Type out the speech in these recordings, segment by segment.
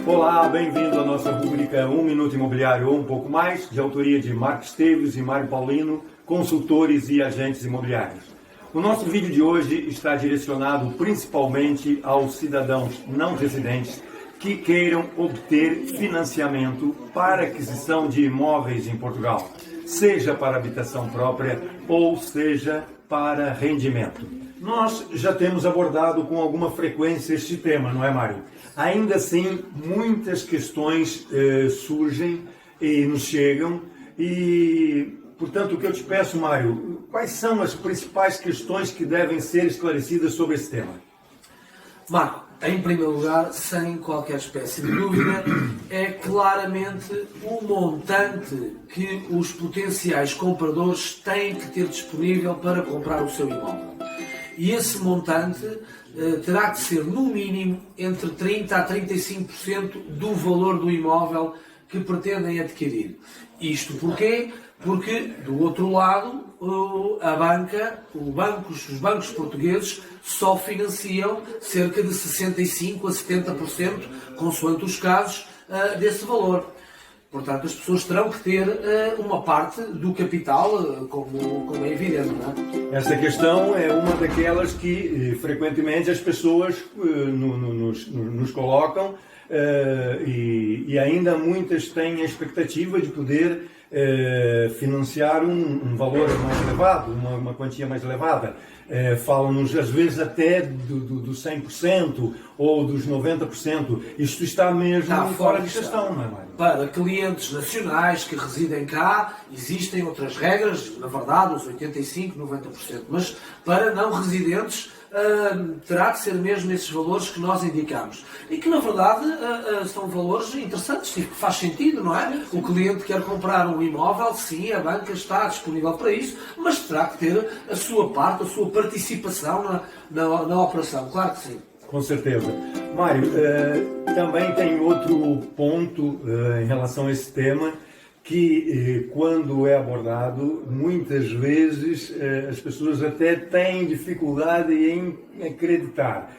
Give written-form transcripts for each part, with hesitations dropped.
Olá, bem-vindo à nossa rubrica 1 Minuto Imobiliário ou um pouco mais, de autoria de Marcos Esteves e Mário Paulino, consultores e agentes imobiliários. O nosso vídeo de hoje está direcionado principalmente aos cidadãos não residentes que queiram obter financiamento para aquisição de imóveis em Portugal, seja para habitação própria ou seja para rendimento. Nós já temos abordado com alguma frequência este tema, não é, Mário? Ainda assim, muitas questões surgem e nos chegam e, portanto, o que eu te peço, Mário, quais são as principais questões que devem ser esclarecidas sobre esse tema? Marco, em primeiro lugar, sem qualquer espécie de dúvida, é claramente o montante que os potenciais compradores têm que ter disponível para comprar o seu imóvel. E esse montante terá que ser, no mínimo, entre 30% a 35% do valor do imóvel que pretendem adquirir. Isto porquê? Porque, do outro lado, os bancos portugueses só financiam cerca de 65% a 70%, consoante os casos, desse valor. Portanto, as pessoas terão que ter uma parte do capital, como é evidente, não é? Esta questão é uma daquelas que frequentemente as pessoas nos colocam e ainda muitas têm a expectativa de poder financiar um valor mais elevado, uma quantia mais elevada. Falam-nos às vezes até do 100% ou dos 90%. Isto está mesmo fora de questão, não é, Mário? Para clientes nacionais que residem cá, existem outras regras, na verdade, os 85%, 90%. Mas para não residentes, terá que ser mesmo esses valores que nós indicamos. E que, na verdade, são valores interessantes, que faz sentido, não é? O cliente quer comprar um imóvel, sim, a banca está disponível para isso, mas terá que ter a sua parte, a sua participação na operação, claro que sim. Com certeza. Mário, também tem outro ponto em relação a esse tema, que quando é abordado, muitas vezes as pessoas até têm dificuldade em acreditar.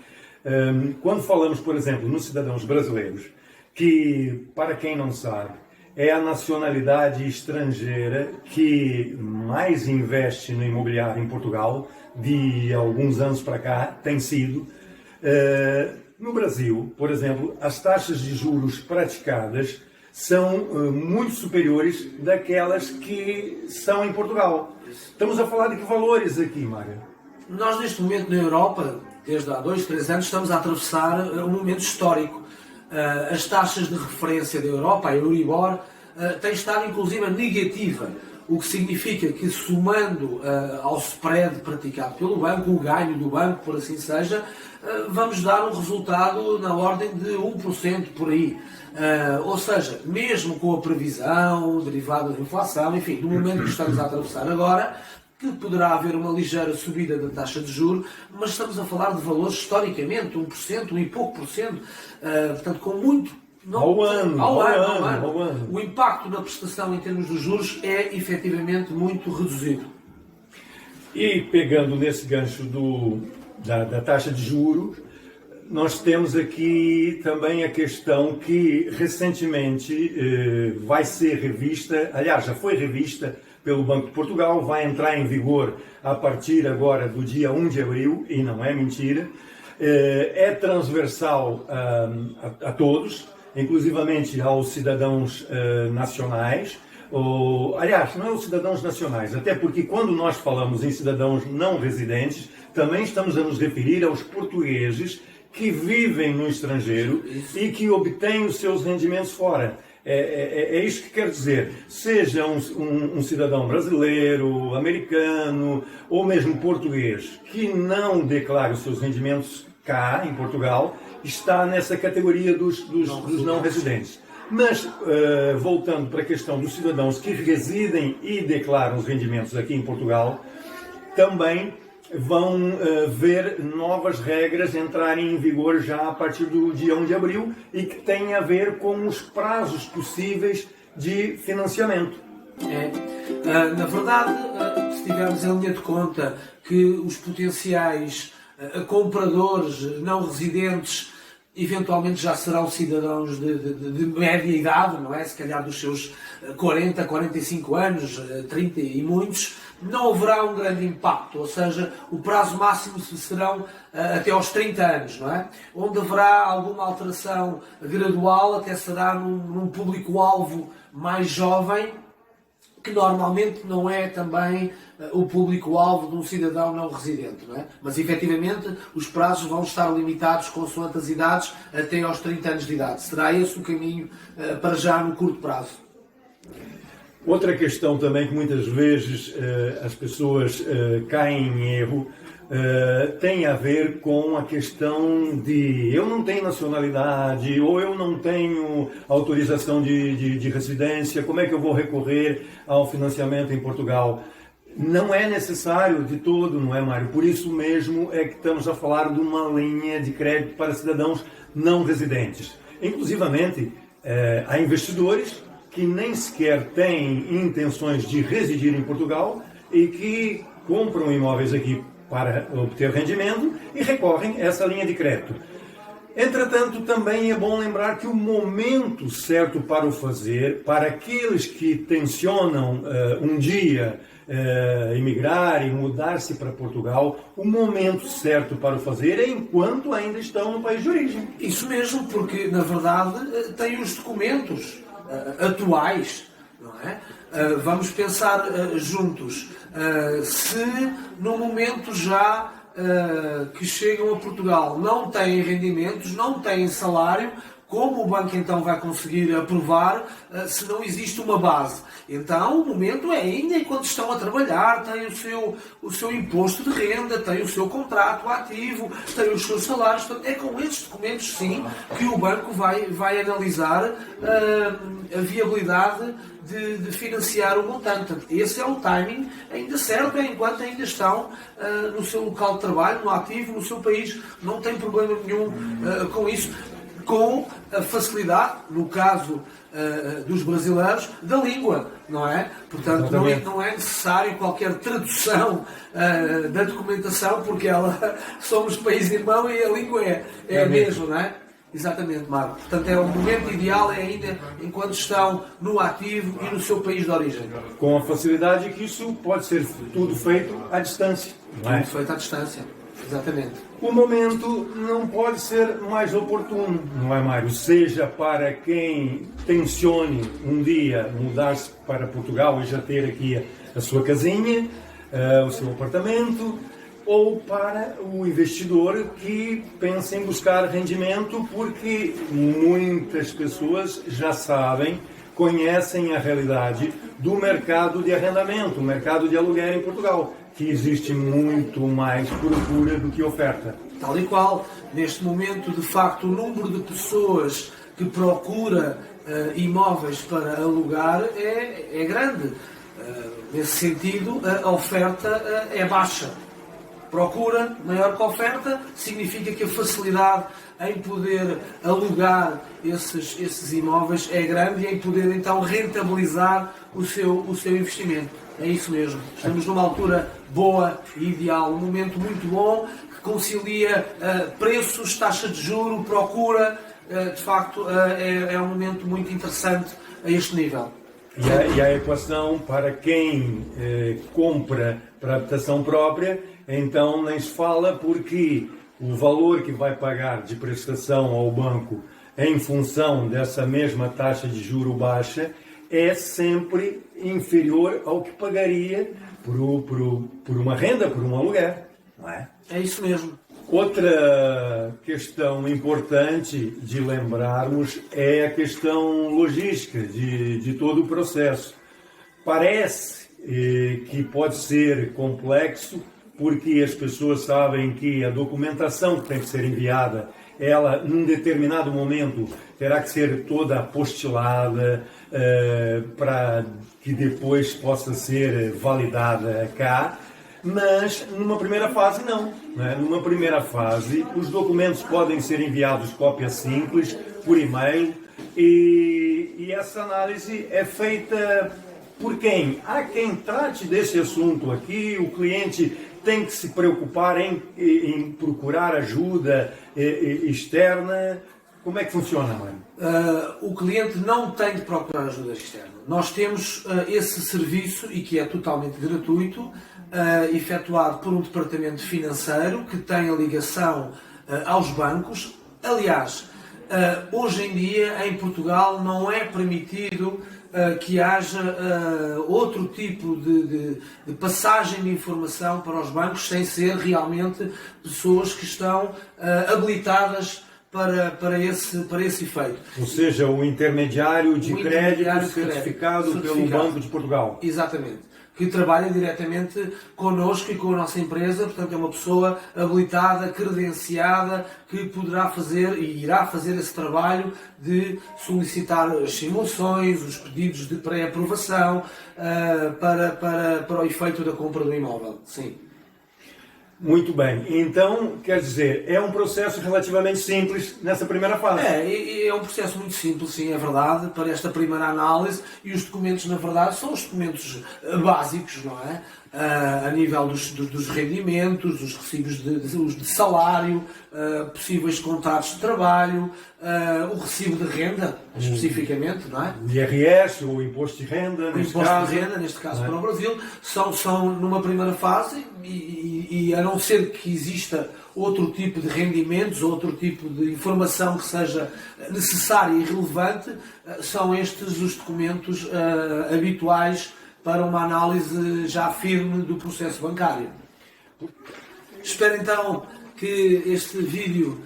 Quando falamos, por exemplo, nos cidadãos brasileiros, que, para quem não sabe, é a nacionalidade estrangeira que mais investe no imobiliário em Portugal, de alguns anos para cá, tem sido. No Brasil, por exemplo, as taxas de juros praticadas são muito superiores daquelas que são em Portugal. Estamos a falar de que valores aqui, Mário? Nós, neste momento, na Europa, desde há 2, 3 anos, estamos a atravessar um momento histórico. As taxas de referência da Europa, a Euribor, têm estado, inclusive, negativa. O que significa que, somando ao spread praticado pelo banco, o ganho do banco, por assim seja, vamos dar um resultado na ordem de 1% por aí. Ou seja, mesmo com a previsão derivada da inflação, enfim, do momento que estamos a atravessar agora, que poderá haver uma ligeira subida da taxa de juros, mas estamos a falar de valores historicamente, 1%, 1 e pouco por cento, portanto, com muito... Ao ano. O impacto na prestação em termos de juros é efetivamente muito reduzido. E pegando nesse gancho da taxa de juros, nós temos aqui também a questão que recentemente vai ser revista, aliás, já foi revista pelo Banco de Portugal, vai entrar em vigor a partir agora do dia 1 de abril, e não é mentira, é transversal a todos, inclusivamente aos cidadãos nacionais, aliás, não é os cidadãos nacionais, até porque quando nós falamos em cidadãos não residentes, também estamos a nos referir aos portugueses que vivem no estrangeiro e que obtêm os seus rendimentos fora. É isso que quer dizer, seja um cidadão brasileiro, americano ou mesmo português que não declara os seus rendimentos cá em Portugal, está nessa categoria dos não residentes. Mas, voltando para a questão dos cidadãos que residem e declaram os rendimentos aqui em Portugal, também vão ver novas regras entrarem em vigor já a partir do dia 1 de abril e que têm a ver com os prazos possíveis de financiamento. Na verdade, se tivermos em linha de conta que os potenciais compradores não residentes eventualmente já serão cidadãos de média idade, não é? Se calhar dos seus 40, 45 anos, 30 e muitos, não haverá um grande impacto, ou seja, o prazo máximo serão até aos 30 anos, não é? Onde haverá alguma alteração gradual, até será num público-alvo mais jovem, que normalmente não é também o público-alvo de um cidadão não residente, não é? Mas efetivamente os prazos vão estar limitados consoante as idades até aos 30 anos de idade. Será esse o caminho para já no curto prazo. Outra questão também que muitas vezes as pessoas caem em erro tem a ver com a questão de eu não tenho nacionalidade ou eu não tenho autorização de residência, como é que eu vou recorrer ao financiamento em Portugal? Não é necessário de todo, não é, Mário? Por isso mesmo é que estamos a falar de uma linha de crédito para cidadãos não residentes. Inclusivamente, há investidores que nem sequer têm intenções de residir em Portugal e que compram imóveis aqui para obter rendimento e recorrem a essa linha de crédito. Entretanto, também é bom lembrar que o momento certo para o fazer, para aqueles que tencionam um dia emigrar e mudar-se para Portugal, o momento certo para o fazer é enquanto ainda estão no país de origem. Isso mesmo, porque na verdade têm os documentos atuais, não é? Vamos pensar juntos. Se no momento já que chegam a Portugal não têm rendimentos, não têm salário, como o banco então vai conseguir aprovar se não existe uma base? Então o momento é ainda enquanto estão a trabalhar, têm o seu imposto de renda, têm o seu contrato ativo, têm os seus salários. Portanto, é com estes documentos sim que o banco vai analisar a viabilidade de financiar o montante. Portanto, esse é o timing ainda certo, é enquanto ainda estão no seu local de trabalho, no ativo, no seu país. Não tem problema nenhum com isso. Com a facilidade, no caso dos brasileiros, da língua, não é? Portanto, não é necessário qualquer tradução da documentação, porque somos país irmão e a língua é a mesma, não é? Exatamente, Marco. Portanto, o momento ideal é ainda enquanto estão no ativo e no seu país de origem. Com a facilidade que isso pode ser tudo feito à distância, não é? Tudo feito à distância, exatamente. O momento não pode ser mais oportuno, não é, Mário? Seja para quem tencione um dia mudar-se para Portugal e já ter aqui a sua casinha, o seu apartamento, ou para o investidor que pensa em buscar rendimento, porque muitas pessoas já sabem, conhecem a realidade do mercado de arrendamento, o mercado de aluguer em Portugal, que existe muito mais procura do que oferta. Tal e qual, neste momento, de facto, o número de pessoas que procura imóveis para alugar é grande. Nesse sentido, a oferta é baixa. Procura maior que a oferta significa que a facilidade em poder alugar esses imóveis é grande e em poder então rentabilizar o seu investimento. É isso mesmo. Estamos numa altura boa e ideal, um momento muito bom que concilia preços, taxa de juro, procura. De facto, é um momento muito interessante a este nível. E a equação para quem compra para habitação própria, então nem se fala, porque o valor que vai pagar de prestação ao banco em função dessa mesma taxa de juro baixa é sempre inferior ao que pagaria por uma renda, por um aluguer, não é? É isso mesmo. Outra questão importante de lembrarmos é a questão logística de todo o processo. Parece que pode ser complexo, porque as pessoas sabem que a documentação que tem que ser enviada, ela, num determinado momento, terá que ser toda apostilada para que depois possa ser validada cá. Mas, numa primeira fase, não. Né? Numa primeira fase, os documentos podem ser enviados cópia simples, por e-mail, e essa análise é feita por quem? Há quem trate desse assunto aqui, o cliente tem que se preocupar em procurar ajuda externa? Como é que funciona, Mário? O cliente não tem de procurar ajuda externa. Nós temos esse serviço, e que é totalmente gratuito, efetuado por um departamento financeiro que tem a ligação aos bancos. Aliás, hoje em dia em Portugal não é permitido que haja outro tipo de passagem de informação para os bancos sem ser realmente pessoas que estão habilitadas para esse efeito. Ou seja, o intermediário de crédito certificado pelo Banco de Portugal. Exatamente. Que trabalha diretamente connosco e com a nossa empresa, portanto é uma pessoa habilitada, credenciada, que poderá fazer e irá fazer esse trabalho de solicitar as simulações, os pedidos de pré-aprovação para o efeito da compra do imóvel. Sim. Muito bem. Então, quer dizer, é um processo relativamente simples nessa primeira fase. É um processo muito simples, sim, é verdade, para esta primeira análise, e os documentos, na verdade, são os documentos básicos, não é? A nível dos rendimentos, os recibos de salário, possíveis contratos de trabalho, o recibo de renda, especificamente, não é? O IRS, o Imposto de Renda, neste caso para o Brasil, são numa primeira fase, e a não ser que exista outro tipo de rendimentos, outro tipo de informação que seja necessária e relevante, são estes os documentos habituais para uma análise já firme do processo bancário. Espero então que este vídeo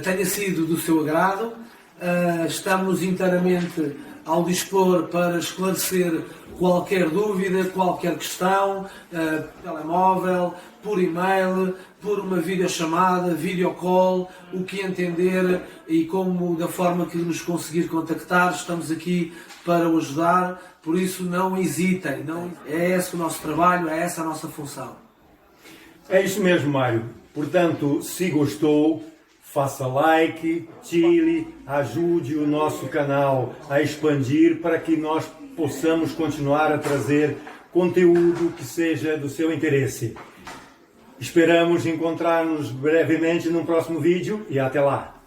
tenha sido do seu agrado. Estamos inteiramente ao dispor para esclarecer qualquer dúvida, qualquer questão, por telemóvel, por e-mail, por uma videochamada, videocall, o que entender e da forma que nos conseguir contactar, estamos aqui para o ajudar, por isso não hesitem, é esse o nosso trabalho, é essa a nossa função. É isso mesmo, Mário. Portanto, se gostou, faça like, ajude o nosso canal a expandir para que nós possamos continuar a trazer conteúdo que seja do seu interesse. Esperamos encontrar-nos brevemente no próximo vídeo e até lá!